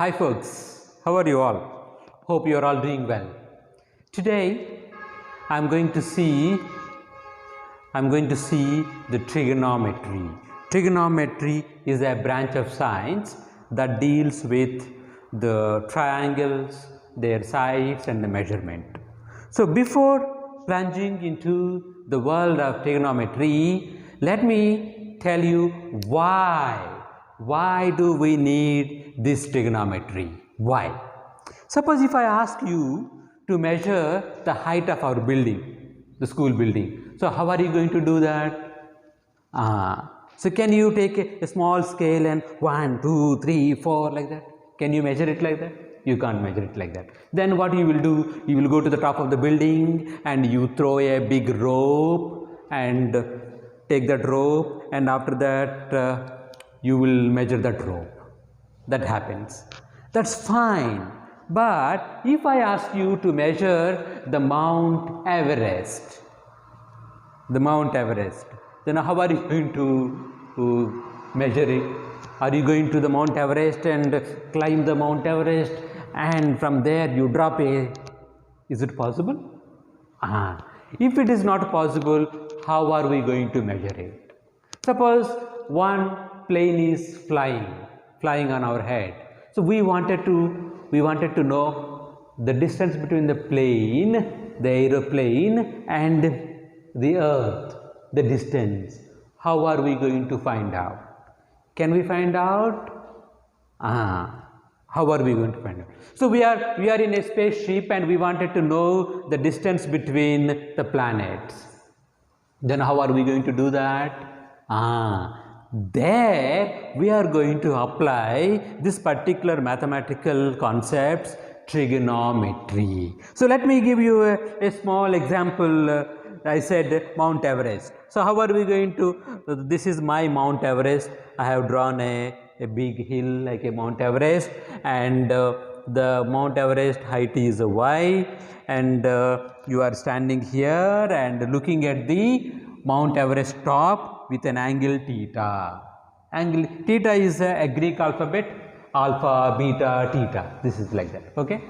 Hi folks, how are you all? Hope you are all doing well. Today I am going to see the trigonometry. Trigonometry is a branch of science that deals with the triangles, their sides and the measurement. So before plunging into the world of trigonometry, let me tell you why do we need this trigonometry? Why? Suppose if I ask you to measure the height of our building, the school building. So how are you going to do that? So can you take a small scale and 1, 2, 3, 4 like that? Can you measure it like that? You can't measure it like that. Then what you will do? You will go to the top of the building and you throw a big rope and take that rope, and after that you will measure that rope. That happens. That's fine. But if I ask you to measure the Mount Everest, then how are you going to measure it? Are you going to the Mount Everest and climb the Mount Everest and from there you drop a? Is it possible? If it is not possible, how are we going to measure it? Suppose one plane is flying on our head. So we wanted to know the distance between the plane, the aeroplane and the earth, the distance. How are we going to find out? Can we find out? How are we going to find out? So we are in a spaceship and we wanted to know the distance between the planets. Then how are we going to do that? There we are going to apply this particular mathematical concepts, trigonometry. So let me give you a small example. I said Mount Everest. So how are we going to, this is my Mount Everest. I have drawn a big hill like a Mount Everest, and the Mount Everest height is y, and you are standing here and looking at the Mount Everest top with an angle theta. Angle theta is a Greek alphabet, alpha, beta, theta. This is like that, okay?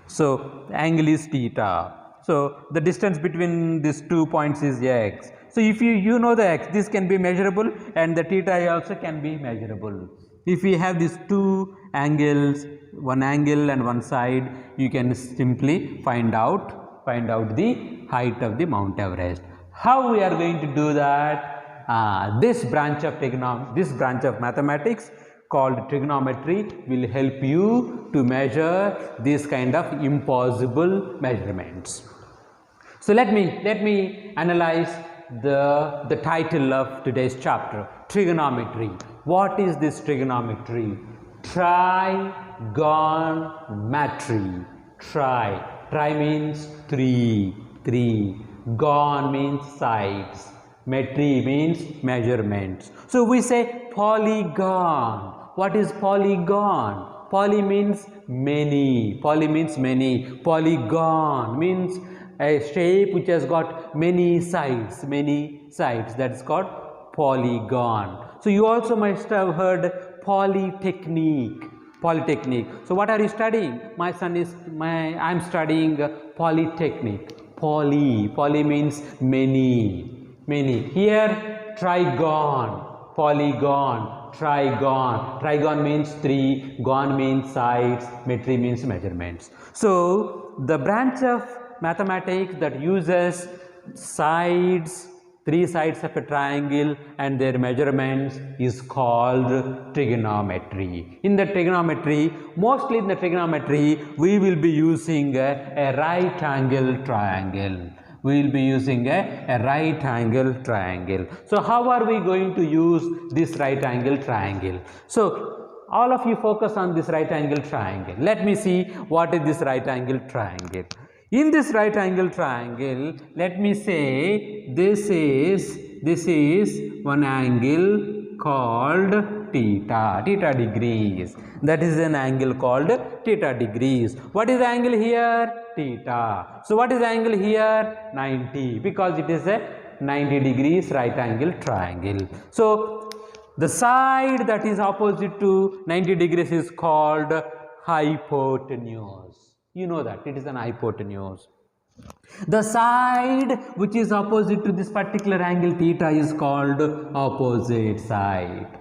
So angle is theta. So the distance between these 2 points is x. So if you know the x, this can be measurable, and the theta also can be measurable. If we have these two angles, one angle and one side, you can simply find out the height of the Mount Everest. How we are going to do that? This branch of mathematics called trigonometry will help you to measure this kind of impossible measurements. So let me analyze the title of today's chapter, trigonometry. What is this trigonometry? Trigonometry. Tri means three. Gon means sides. Metry means measurements. So we say polygon. What is polygon? Poly means many. Polygon means a shape which has got many sides. That is called polygon. So you also must have heard polytechnic. So what are you studying? I am studying polytechnic. Poly means many. Here trigon, polygon, trigon. Trigon means three, gon means sides, metry means measurements. So the branch of mathematics that uses sides, three sides of a triangle and their measurements is called trigonometry. Mostly in the trigonometry, we will be using a right angle triangle. So how are we going to use this right angle triangle? So all of you focus on this right angle triangle. Let me see what is this right angle triangle. In this right angle triangle, let me say this is one angle called theta degrees. That is an angle called theta degrees. What is the angle here? Theta. So what is the angle here? 90, because it is a 90 degrees right angle triangle. So The side that is opposite to 90 degrees is called hypotenuse. You know that it is an hypotenuse. The side which is opposite to this particular angle theta is called opposite side.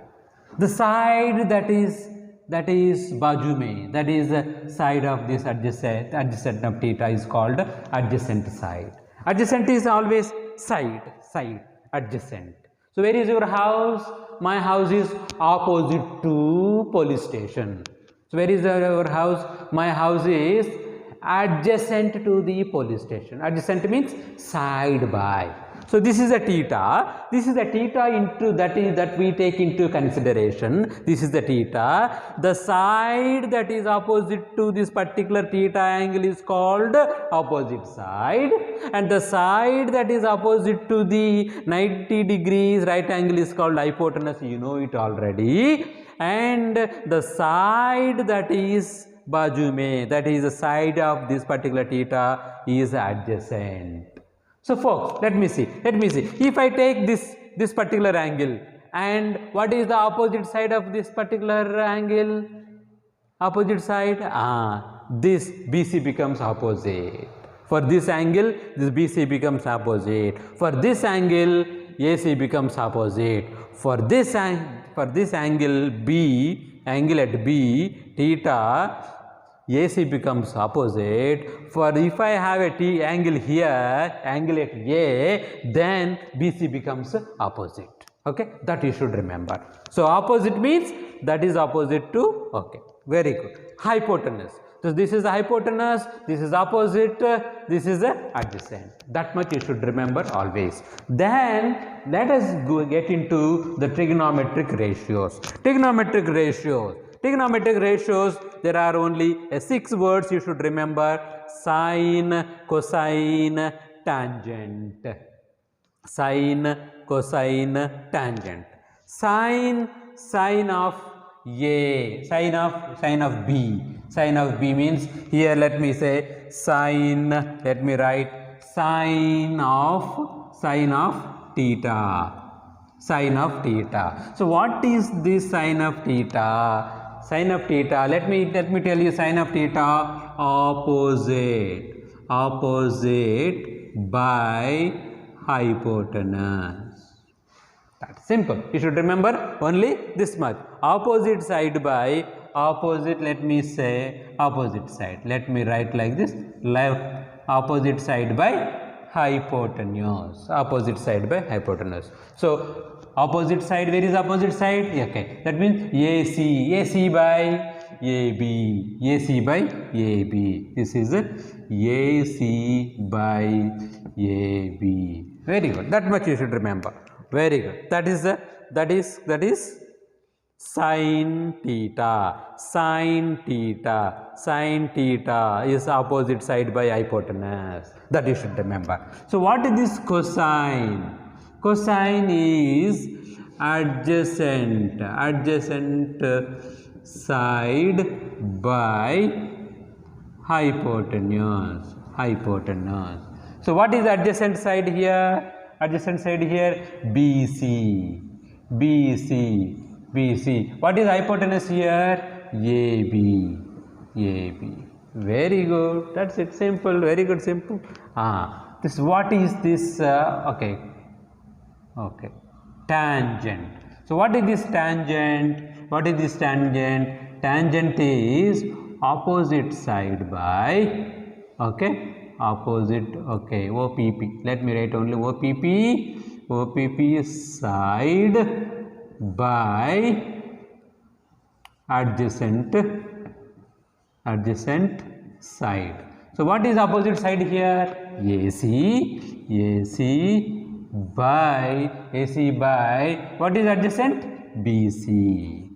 The side that is baju mein, that is side of this adjacent of theta is called adjacent side. Adjacent is always side, adjacent. So where is your house? My house is opposite to police station. So where is your house? My house is adjacent to the police station. Adjacent means side by. So this is a theta. This is a theta into that we take into consideration. This is the theta. The side that is opposite to this particular theta angle is called opposite side, and the side that is opposite to the 90 degrees right angle is called hypotenuse. You know it already. And the side that is baju mein, that is the side of this particular theta, is adjacent. So folks, let me see. If I take this particular angle, and what is the opposite side of this particular angle? Opposite side, this BC becomes opposite. For this angle, this BC becomes opposite. For this angle, AC becomes opposite. For this angle B, angle at B, theta, AC becomes opposite. For if I have a T angle here, angle at A, then BC becomes opposite. Okay, that you should remember. So opposite means that is opposite to, okay, very good. Hypotenuse. So this is the hypotenuse, this is opposite, this is the adjacent. That much you should remember always. Then let us get into the trigonometric ratios. Trigonometric ratios, there are only 6 words you should remember: sine, cosine, tangent. Sine, cosine, tangent. Sine of A, sine of B. Sine of B means, here let me say sine, let me write sine of theta. Sine of theta. So what is this sine of theta? Sine of theta, let me tell you sine of theta, opposite by hypotenuse. That's simple. You should remember only this much. Opposite side by opposite, let me say opposite side. Let me write like this, left opposite side by hypotenuse. Opposite side by hypotenuse. So opposite side, where is opposite side? Okay, that means AC by AB. AC by AB. This is AC by AB. Very good. That much you should remember. Very good. That is sin theta. Sin theta is opposite side by hypotenuse. That you should remember. So what is this cosine? Cosine is adjacent side by hypotenuse. So what is adjacent side here? Adjacent side here, BC. What is hypotenuse here? AB. Very good. That's it. Simple. Very good. Simple. This, what is this? Okay. Tangent. So what is this tangent? Tangent is opposite side by, opposite, OPP. Let me write only OPP side by adjacent side. So what is opposite side here? AC by what is adjacent? BC.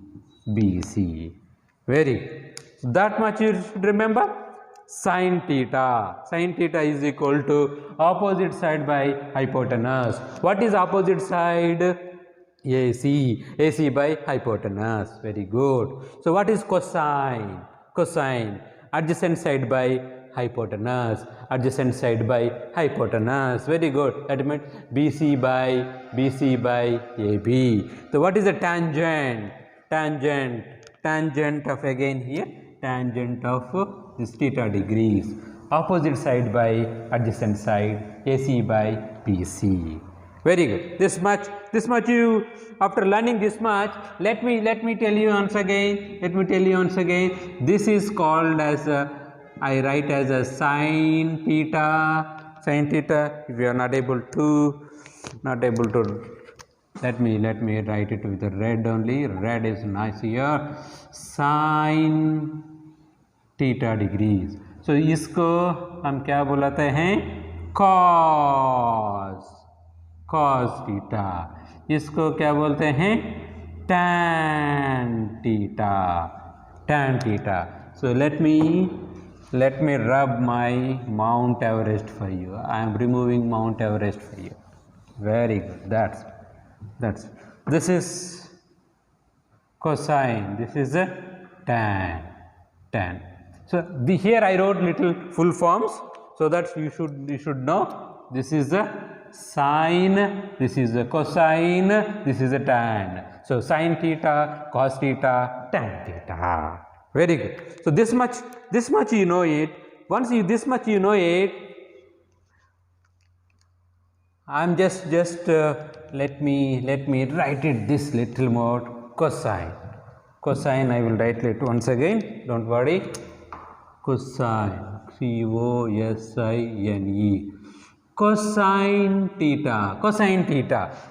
Very good. So that much you should remember. Sin theta is equal to opposite side by hypotenuse. What is opposite side? AC by hypotenuse. Very good. So what is cosine? Adjacent side by hypotenuse, adjacent side by hypotenuse. Very good. That means BC by AB. So what is the tangent? Tangent of again here, tangent of this theta degrees. Opposite side by adjacent side, AC by BC. Very good. This much you, after learning this much, let me tell you once again. This is called as I write as a sin theta. If you are not able to, let me write it with the red only. Red is nice here. Sin theta degrees. So इसको हम क्या बुलाते हैं? cos theta. इसको क्या बोलते हैं? tan theta. So let me rub my Mount Everest for you. I am removing Mount Everest for you. Very good. That's this is cosine. This is a tan. So here I wrote little full forms so that you should know. This is a sine, this is a cosine, this is a tan. So sin theta, cos theta, tan theta. Very good. So this much you know it. Once you this much you know it, I'm just let me write it this little more. Cosine I will write it once again. Don't worry. Cosine, cosine.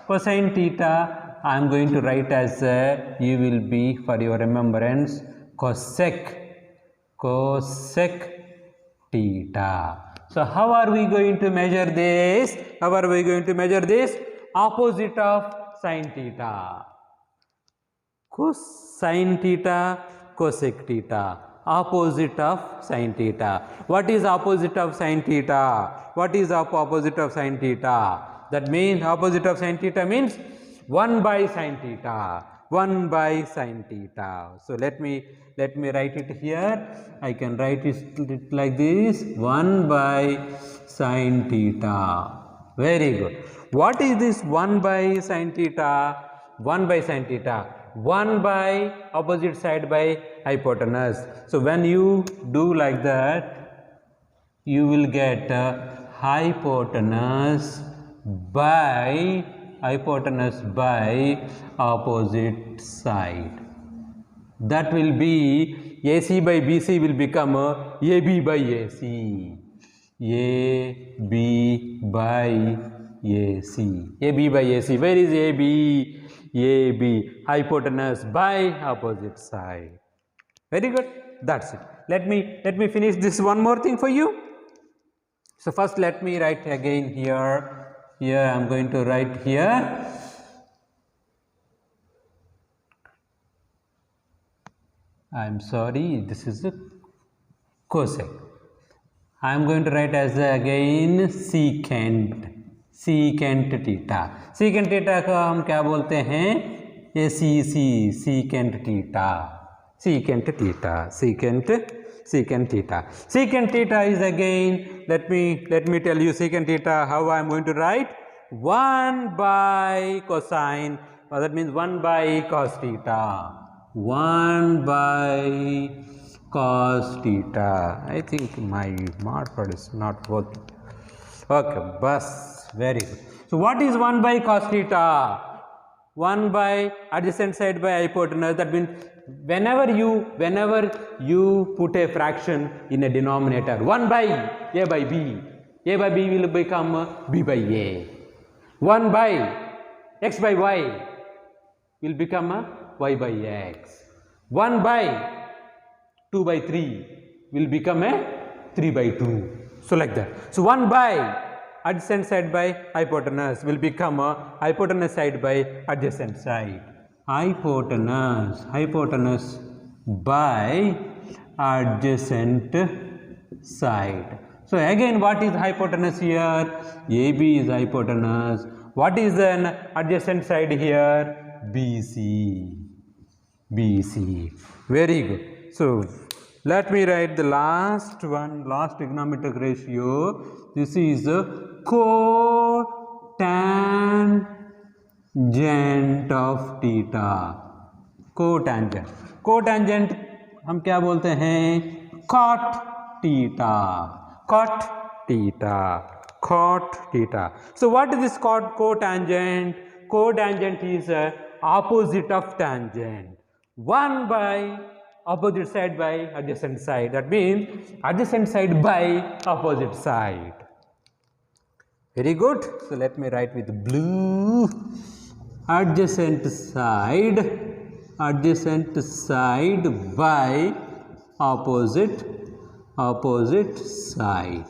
Cosine theta I am going to write as you will be, for your remembrance, cosec theta. So how are we going to measure this? Opposite of sin theta. Cosine theta, cosec theta. Opposite of sin theta. What is opposite of sin theta? Opposite of sin theta? That means opposite of sin theta means 1 by sin theta. So let me write it here. I can write it like this: 1 by sin theta. Very good. What is this 1 by sin theta? 1 by opposite side by hypotenuse. So when you do like that, you will get hypotenuse by opposite side. That will be AC by BC will become AB by AC. AB by AC. Where is AB? Hypotenuse by opposite side. Very good. That's it. Let me finish this one more thing for you. So first let me write again here. Here I am going to write here. I am sorry, this is a cosec. I am going to write as again secant theta. Secant theta को हम क्या बोलते हैं? ये secant theta. Secant theta is again, let me tell you secant theta how I am going to write. 1 by cosine, or that means 1 by cos theta. 1 by cos theta. I think my marker is not working. Okay, bus. Very good. So what is 1 by cos theta? 1 by adjacent side by hypotenuse. That means whenever you put a fraction in a denominator, 1 by a by b will become b by a. 1 by x by y will become y by x. 1 by 2 by 3 will become a 3 by 2. So like that. So 1 by adjacent side by hypotenuse will become a hypotenuse side by adjacent side. Hypotenuse by adjacent side. So again, what is hypotenuse here? AB is hypotenuse. What is an adjacent side here? BC. Very good. So Let me write the last one, last trigonometric ratio. This is cotangent of theta. Cotangent. Cotangent हम क्या बोलते हैं? Cot theta. Cot theta. Cot theta. So what is this cotangent? Cotangent is opposite of tangent. 1 by opposite side by adjacent side. That means adjacent side by opposite side. Very good. So let me write with blue. Adjacent side by opposite side.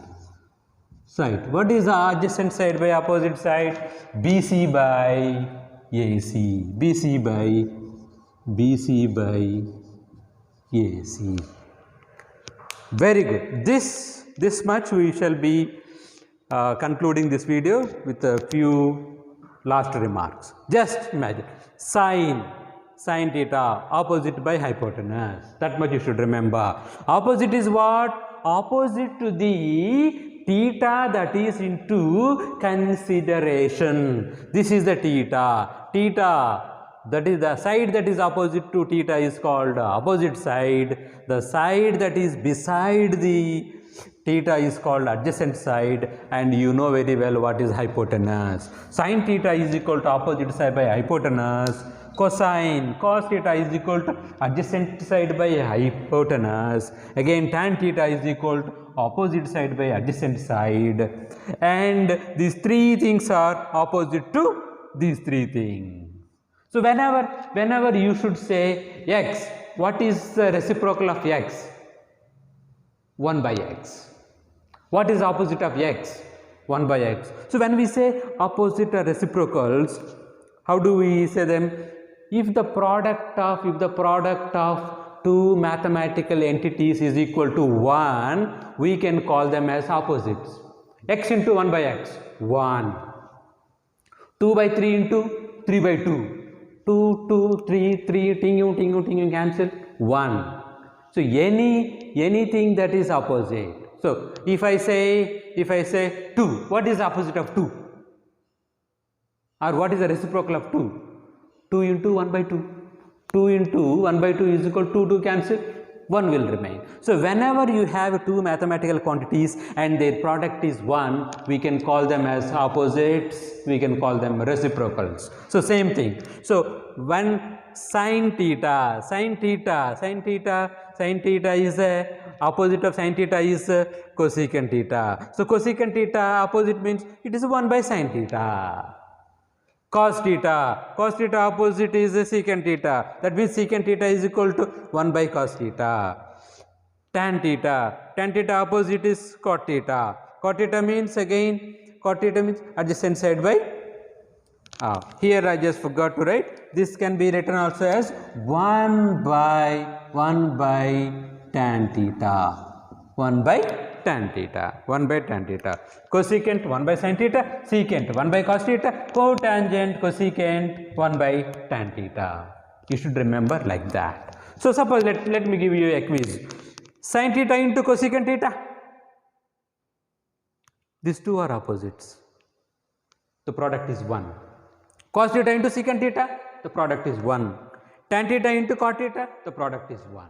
What is the adjacent side by opposite side? BC by AC. BC by AC. Very good. This much we shall be concluding this video with a few last remarks. Just imagine sine theta opposite by hypotenuse. That much you should remember. Opposite is what? Opposite to the theta that is into consideration. This is the theta. That is the side that is opposite to theta is called opposite side. The side that is beside the theta is called adjacent side, and you know very well what is hypotenuse. Sin theta is equal to opposite side by hypotenuse. Cos theta is equal to adjacent side by hypotenuse. Again tan theta is equal to opposite side by adjacent side, and these three things are opposite to these three things. So whenever you should say x, what is the reciprocal of x? 1 by x. What is opposite of x? 1 by x. So when we say opposite reciprocals, how do we say them? If the product of two mathematical entities is equal to 1, we can call them as opposites. X into 1 by x, 1. 2 by 3 into 3 by 2. 2, 3, tingu, cancel, 1. So anything that is opposite. So if I say 2, what is the opposite of 2? Or what is the reciprocal of 2? 2 into 1 by 2. 2 into 1 by 2 is equal to 2 cancel, 1 will remain. So whenever you have two mathematical quantities and their product is 1, we can call them as opposites, we can call them reciprocals. So same thing. So when sin theta is opposite of sin theta is cosecant theta. So cosecant theta opposite means it is 1 by sin theta. Cos theta opposite is secant theta. That means secant theta is equal to 1 by cos theta. Tan theta opposite is cot theta. Cot theta means adjacent side by. Here I just forgot to write. This can be written also as 1 by tan theta. 1 by tan theta. Cosecant 1 by sin theta. Secant 1 by cos theta. Cotangent cosecant 1 by tan theta. You should remember like that. So suppose let me give you a quiz. Sin theta into cosecant theta. These two are opposites. The product is 1. Cos theta into secant theta, the product is 1. Tan theta into cot theta, the product is 1.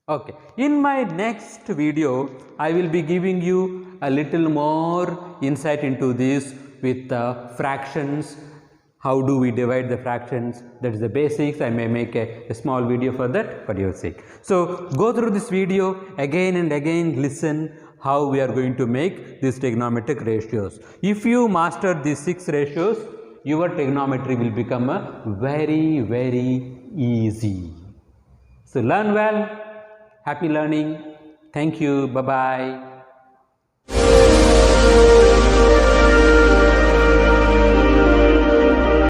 Okay. In my next video, I will be giving you a little more insight into this with the fractions. How do we divide the fractions? That is the basics. I may make a small video for that for your sake. So go through this video again and again, listen how we are going to make these trigonometric ratios. If you master these 6 ratios, your trigonometry will become very, very easy. So learn well. Happy learning. Thank you. Bye-bye.